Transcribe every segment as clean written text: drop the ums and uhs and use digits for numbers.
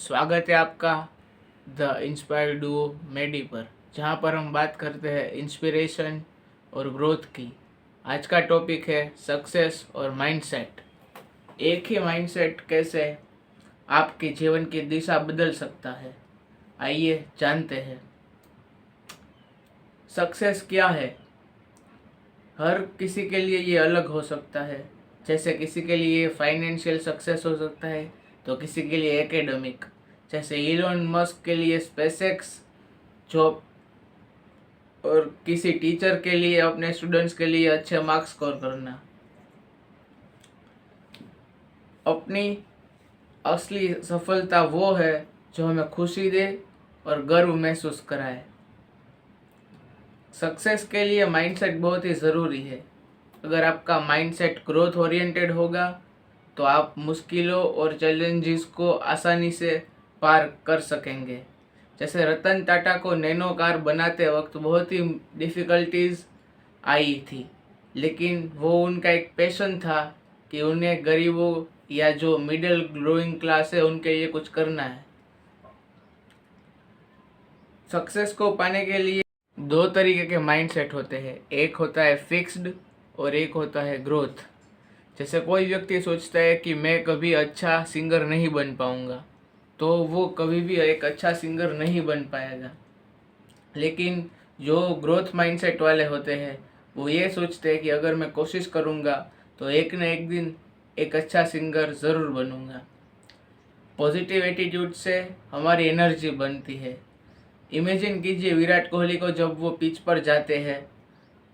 स्वागत है आपका द इंस्पायर डुओ मेडी पर, जहाँ पर हम बात करते हैं इंस्पिरेशन और ग्रोथ की। आज का टॉपिक है सक्सेस और माइंडसेट। एक ही माइंडसेट कैसे आपके जीवन की दिशा बदल सकता है, आइए जानते हैं। सक्सेस क्या है? हर किसी के लिए ये अलग हो सकता है। जैसे किसी के लिए फाइनेंशियल सक्सेस हो सकता है, तो किसी के लिए एकेडमिक, जैसे इलोन मस्क के लिए स्पेसएक्स जॉब, और किसी टीचर के लिए अपने स्टूडेंट्स के लिए अच्छे मार्क्स स्कोर करना। अपनी असली सफलता वो है जो हमें खुशी दे और गर्व महसूस कराए। सक्सेस के लिए माइंडसेट बहुत ही ज़रूरी है। अगर आपका माइंडसेट ग्रोथ ओरिएंटेड होगा तो आप मुश्किलों और चैलेंजेस को आसानी से पार कर सकेंगे। जैसे रतन टाटा को नैनो कार बनाते वक्त बहुत ही डिफ़िकल्टीज आई थी, लेकिन वो उनका एक पैशन था कि उन्हें गरीबों या जो मिडिल ग्रोइंग क्लास है उनके लिए कुछ करना है। सक्सेस को पाने के लिए दो तरीके के माइंडसेट होते हैं, एक होता है फिक्स्ड और एक होता है ग्रोथ। जैसे कोई व्यक्ति सोचता है कि मैं कभी अच्छा सिंगर नहीं बन पाऊंगा, तो वो कभी भी एक अच्छा सिंगर नहीं बन पाएगा। लेकिन जो ग्रोथ माइंडसेट वाले होते हैं वो ये सोचते हैं कि अगर मैं कोशिश करूंगा तो एक न एक दिन एक अच्छा सिंगर ज़रूर बनूंगा। पॉजिटिव एटीट्यूड से हमारी एनर्जी बनती है। इमेजिन कीजिए विराट कोहली को जब वो पिच पर जाते हैं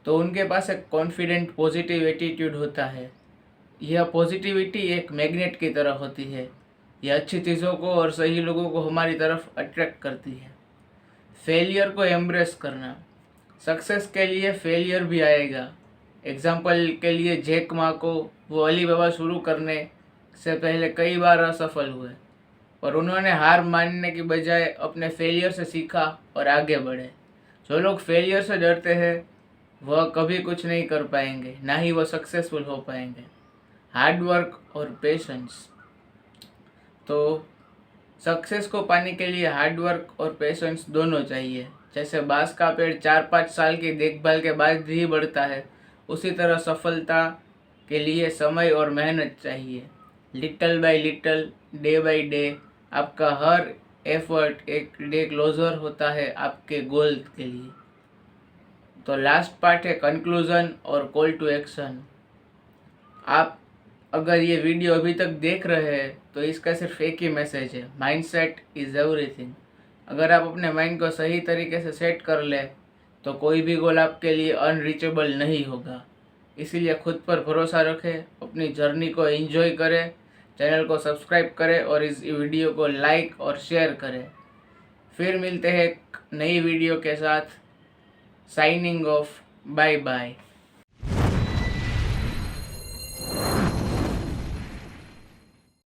तो उनके पास एक कॉन्फिडेंट पॉजिटिव एटीट्यूड होता है। यह पॉजिटिविटी एक मैग्नेट की तरह होती है। यह अच्छी चीज़ों को और सही लोगों को हमारी तरफ अट्रैक्ट करती है। फेलियर को एम्ब्रेस करना। सक्सेस के लिए फेलियर भी आएगा। एग्जाम्पल के लिए जैक मा को, वो अलीबाबा शुरू करने से पहले कई बार असफल हुए, और उन्होंने हार मानने की बजाय अपने फेलियर से सीखा और आगे बढ़े। जो लोग फेलियर से डरते हैं वह कभी कुछ नहीं कर पाएंगे, ना ही वह सक्सेसफुल हो पाएंगे। हार्ड वर्क और पेशेंस। तो सक्सेस को पाने के लिए हार्ड वर्क और पेशेंस दोनों चाहिए। जैसे बांस का पेड़ 4-5 साल की देखभाल के बाद ही बढ़ता है, उसी तरह सफलता के लिए समय और मेहनत चाहिए। Little by little, day by day, आपका हर एफर्ट एक डे क्लोजर होता है आपके गोल के लिए। तो लास्ट पार्ट है कंक्लूजन और कॉल टू एक्शन। आप अगर ये वीडियो अभी तक देख रहे हैं तो इसका सिर्फ एक ही मैसेज है, माइंडसेट इज़ एवरीथिंग। अगर आप अपने माइंड को सही तरीके से सेट कर ले तो कोई भी गोल आपके लिए अनरीचेबल नहीं होगा। इसीलिए खुद पर भरोसा रखें, अपनी जर्नी को एंजॉय करें, चैनल को सब्सक्राइब करें और इस वीडियो को लाइक और शेयर करें। फिर मिलते हैं एक नई वीडियो के साथ। Signing off, bye bye.